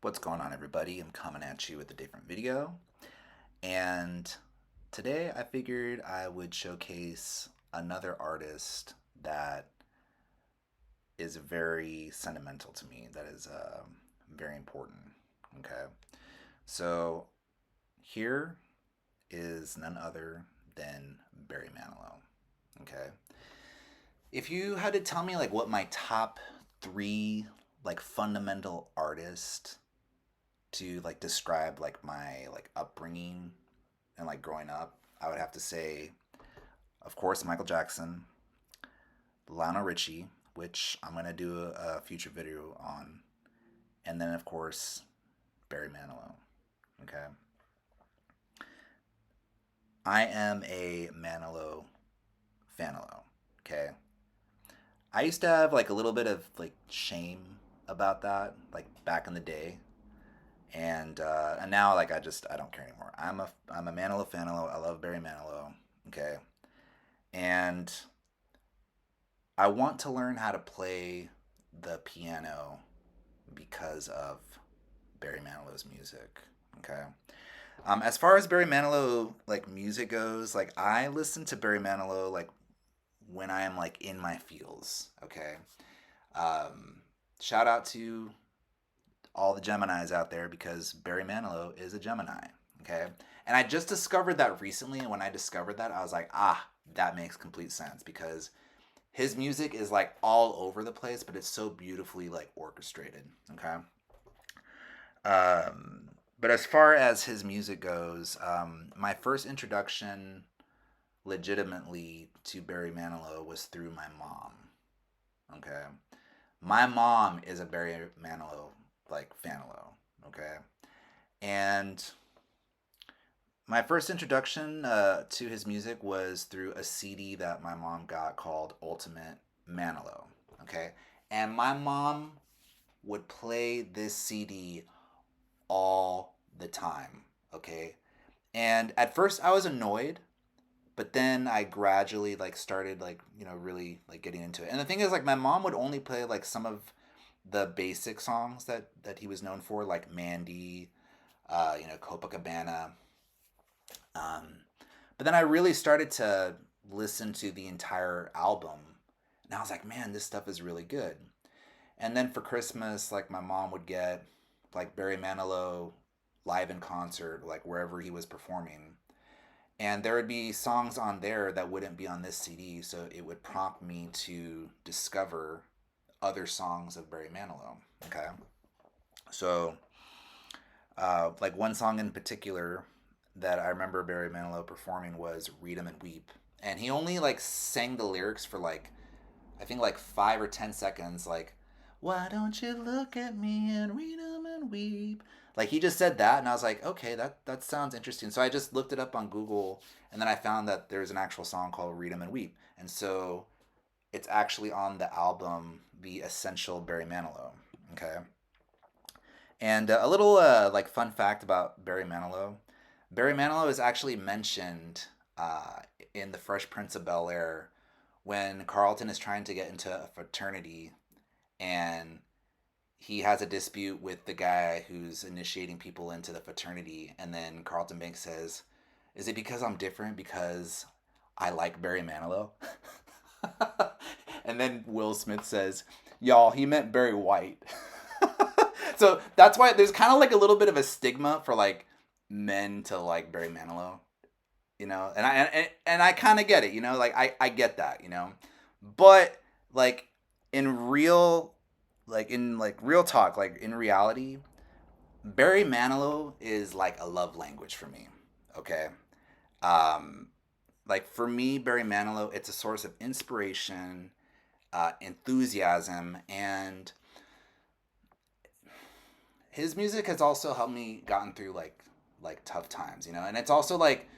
What's going on, everybody? I'm coming at you with a different video, and today I figured I would showcase another artist that is very sentimental to me, that is very important. Okay, so here is none other than Barry Manilow. Okay, if you had to tell me like what my top three like fundamental artists to like describe like my like upbringing and like growing up, I would have to say, of course, Michael Jackson, Lionel Richie, which I'm gonna do a future video on, and then of course Barry Manilow. Okay, I am a Manilow fanalow. Okay, I used to have like a little bit of like shame about that, like back in the day, and now like I don't care anymore. I'm a Manilow fanalow. I love Barry Manilow. Okay, and I want to learn how to play the piano because of Barry Manilow's music. Okay. As far as Barry Manilow like music goes, like I listen to Barry Manilow like when I am like in my feels. Okay. Um, Shout out to all the Geminis out there because Barry Manilow is a Gemini. Okay. And I just discovered that recently. And when I discovered that, I was like, that makes complete sense because his music is like all over the place, but it's so beautifully like orchestrated. Okay. But as far as his music goes, my first introduction legitimately to Barry Manilow was through my mom. Okay. My mom is a Barry Manilow like fanalow. Okay. And my first introduction to his music was through a CD that my mom got called Ultimate Manilow. Okay. And my mom would play this CD all the time. Okay. And at first I was annoyed, but then I gradually like started like, really like getting into it. And the thing is like my mom would only play like some of the basic songs that he was known for, like Mandy, Copacabana. Um, but then I really started to listen to the entire album, and I was like, man, this stuff is really good. And then for Christmas, like my mom would get like Barry Manilow live in concert, like wherever he was performing. And there would be songs on there that wouldn't be on this CD, so it would prompt me to discover other songs of Barry Manilow. Okay, so like one song in particular that I remember Barry Manilow performing was "Read 'Em and Weep," and he only like sang the lyrics for like I think like 5 or 10 seconds, like "Why don't you look at me and read 'em and weep?" Like he just said that, and I was like, okay, that sounds interesting. So I just looked it up on Google, and then I found that there's an actual song called "Read 'Em and Weep," and so it's actually on the album "The Essential Barry Manilow." Okay, and a little like fun fact about Barry Manilow. Barry Manilow is actually mentioned in The Fresh Prince of Bel-Air when Carlton is trying to get into a fraternity and he has a dispute with the guy who's initiating people into the fraternity, and then Carlton Banks says, "Is it because I'm different because I like Barry Manilow?" And then Will Smith says, "Y'all, he meant Barry White." So that's why there's kind of like a little bit of a stigma for like men to like Barry Manilow, and I kind of get it, like I get that, but like in real in real talk, like in reality, Barry Manilow is like a love language for me. Okay. um like for me, Barry Manilow, it's a source of inspiration, enthusiasm, and his music has also helped me gotten through like tough times, and it's also like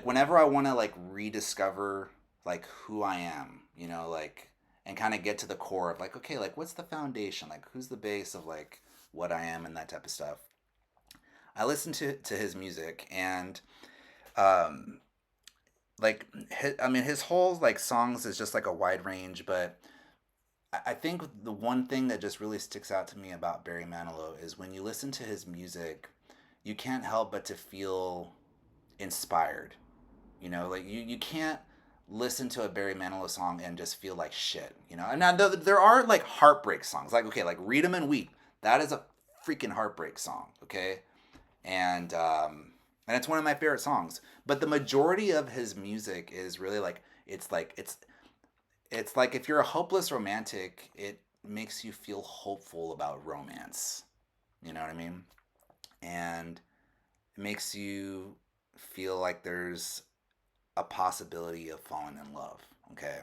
whenever I want to like rediscover like who I am, like and kind of get to the core of like, okay, like what's the foundation, like who's the base of like what I am and that type of stuff. I listen to his music, and um like I mean his whole like songs is just like a wide range, but I think the one thing that just really sticks out to me about Barry Manilow is when you listen to his music, you can't help but to feel inspired. You know, like you can't listen to a Barry Manilow song and just feel like shit. You know, and now there are like heartbreak songs. Like okay, like Read 'Em and Weep. That is a freaking heartbreak song. Okay, and it's one of my favorite songs. But the majority of his music is really like it's like if you're a hopeless romantic, it makes you feel hopeful about romance. You know what I mean? And it makes you feel like there's a possibility of falling in love. Okay.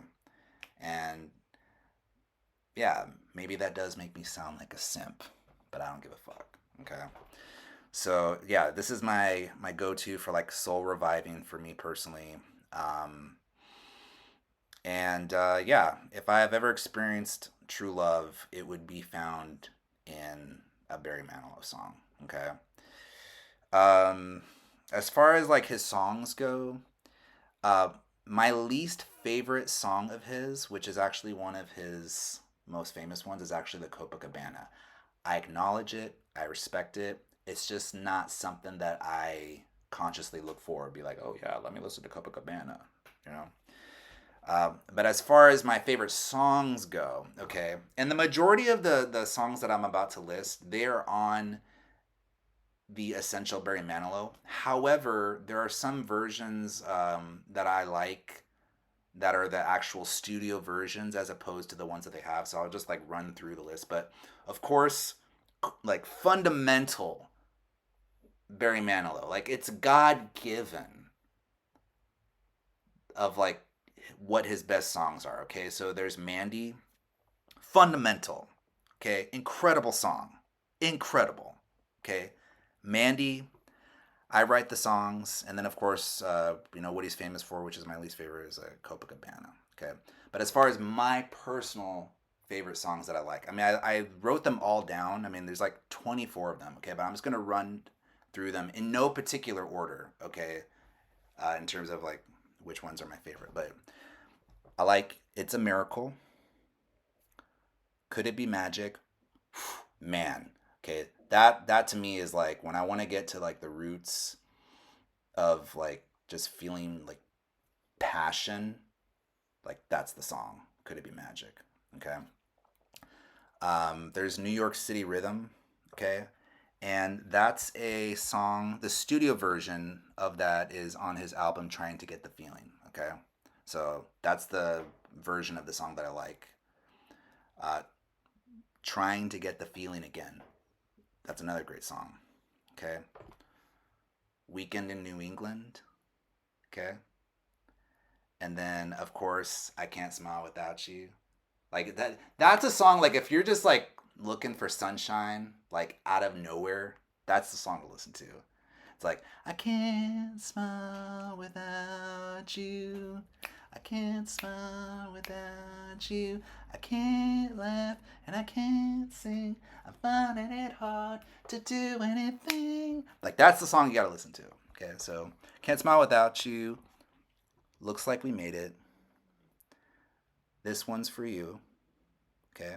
And yeah, maybe that does make me sound like a simp, but I don't give a fuck. Okay. So yeah, this is my go to for like soul reviving for me personally. Um, and yeah, if I have ever experienced true love, it would be found in a Barry Manilow song. Okay. Um, as far as like his songs go, uh, my least favorite song of his, which is actually one of his most famous ones, is actually the Copacabana. I acknowledge it. I respect it. It's just not something that I consciously look for. Be like, oh yeah, let me listen to Copacabana. You know. But as far as my favorite songs go, okay, and the majority of the songs that I'm about to list, they are on the Essential Barry Manilow. However, there are some versions that I like that are the actual studio versions as opposed to the ones that they have. So I'll just like run through the list. But of course, like fundamental Barry Manilow, like it's God given of like what his best songs are. Okay, so there's Mandy, fundamental. Okay, incredible song, incredible. Okay, Mandy. I write the songs, and then of course, what he's famous for, which is my least favorite, is Copacabana. Okay, but as far as my personal favorite songs that I like, I mean, I wrote them all down. I mean, there's like 24 of them. Okay, but I'm just gonna run through them in no particular order. Okay, in terms of like which ones are my favorite, but I like "It's a Miracle." Could it be magic? Man, okay, that to me is like when I want to get to like the roots of like just feeling like passion, like that's the song. Could it be magic? Okay. There's New York City Rhythm. Okay. And that's a song, the studio version of that is on his album Trying to Get the Feeling. Okay. So that's the version of the song that I like. Uh, Trying to Get the Feeling Again. That's another great song. Okay. Weekend in New England. Okay. And then of course I Can't Smile Without You. Like that's a song like if you're just like looking for sunshine like out of nowhere, that's the song to listen to. It's like I can't smile without you. I can't smile without you. I can't laugh and I can't sing. I'm finding it hard to do anything. Like that's the song you got to listen to. Okay? So, Can't Smile Without You. Looks Like We Made It. This one's for you. Okay?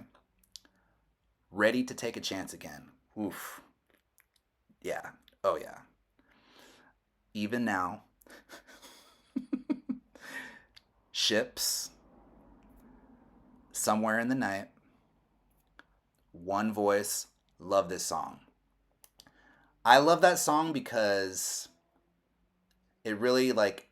Ready to Take a Chance Again. Oof. Yeah. Oh yeah. Even Now. Ships. Somewhere in the Night. One Voice. Love this song. I love that song because it really like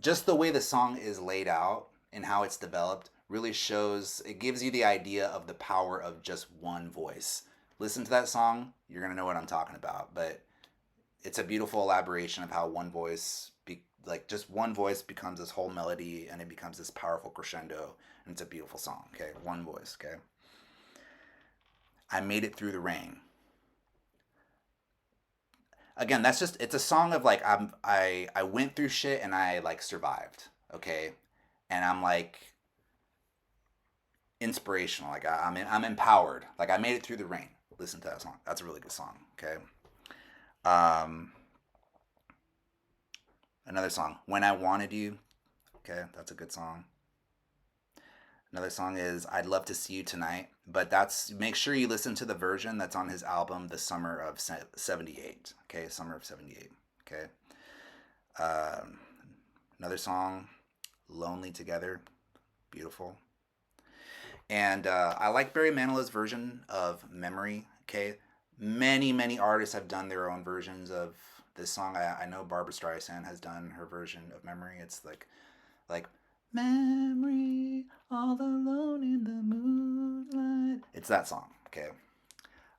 just the way the song is laid out and how it's developed really shows it gives you the idea of the power of just one voice. Listen to that song, you're going to know what I'm talking about, but it's a beautiful elaboration of how one voice like just one voice becomes this whole melody and it becomes this powerful crescendo and it's a beautiful song. Okay, one voice. Okay, I Made It Through the Rain. Again, that's just it's a song of like I went through shit and I like survived. Okay, and I'm like inspirational. Like I'm empowered. Like I made it through the rain. Listen to that song. That's a really good song. Okay. Um, Another song, When I Wanted You. Okay, that's a good song. Another song is "I'd Love to See You Tonight," but that's make sure you listen to the version that's on his album, "The Summer of '78." Okay, "Summer of '78." Okay. Um, Another song, "Lonely Together," beautiful. And I like Barry Manilow's version of "Memory." Okay, many artists have done their own versions of this song. I know Barbara Streisand has done her version of "Memory." It's like memory all alone in the moonlight. It's that song. Okay.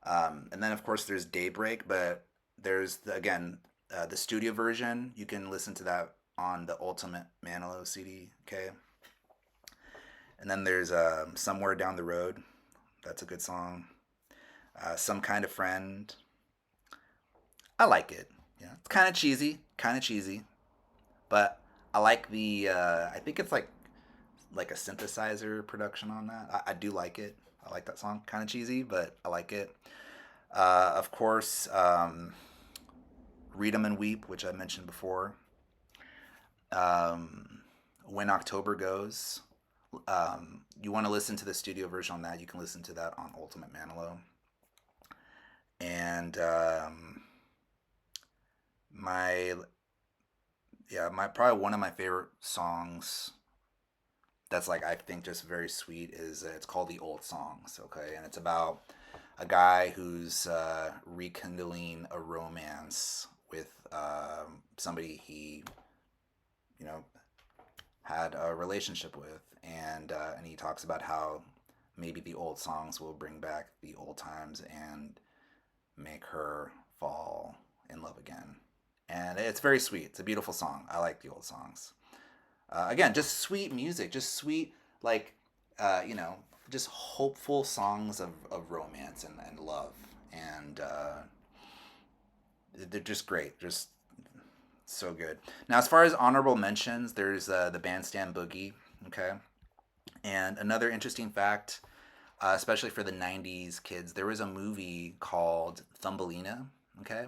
And then of course there's Daybreak, but there's again the studio version. You can listen to that on the Ultimate Manilow CD. Okay. And then there's Somewhere Down the Road. That's a good song. Some Kind of Friend. I like it. Yeah, it's kind of cheesy, but I like the. I think it's like a synthesizer production on that. I do like it. I like that song. Kind of cheesy, but I like it. Of course, Read 'em and Weep, which I mentioned before. Um, when October Goes. You want to listen to the studio version on that, you can listen to that on Ultimate Manilow. And my my probably one of my favorite songs that's like I think just very sweet is it's called The Old Songs. Okay, and it's about a guy who's rekindling a romance with somebody he you know had a relationship with, and he talks about how maybe the old songs will bring back the old times and make her fall in love again. And it's very sweet. It's a beautiful song. I like the old songs. Again, just sweet music, just sweet, like, you know, just hopeful songs of romance and love. And they're just great. Just so good. Now, as far as honorable mentions, there's the Bandstand Boogie. Okay. And another interesting fact, especially for the 90s kids, there was a movie called Thumbelina. Okay.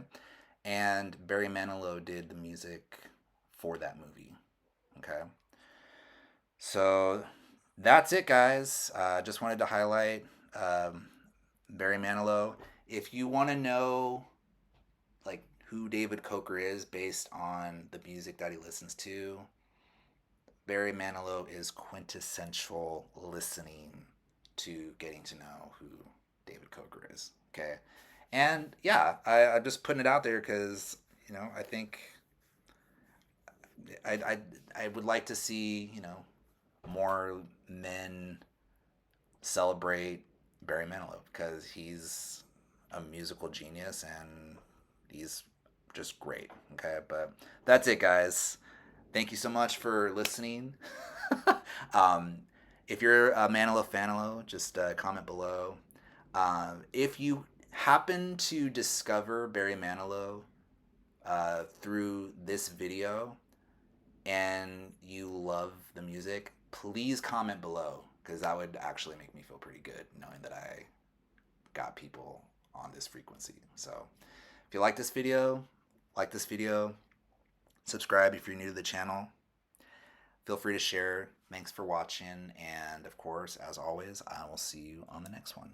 And Barry Manilow did the music for that movie. Okay. So that's it, guys. Just wanted to highlight um, Barry Manilow. If you want to know like who David Coker is based on the music that he listens to, Barry Manilow is quintessential listening to getting to know who David Coker is. Okay, and yeah, I'm just putting it out there because I think I, I I would like to see more men celebrate Barry Manilow because he's a musical genius and he's just great. Okay, but that's it, guys. Thank you so much for listening. um, if you're a Manilow fanalo, just comment below. If you happen to discover Barry Manilow through this video and you love the music, please comment below because that would actually make me feel pretty good knowing that I got people on this frequency. So if you like this video, subscribe if you're new to the channel. Feel free to share. Thanks for watching. And of course, as always, I will see you on the next one.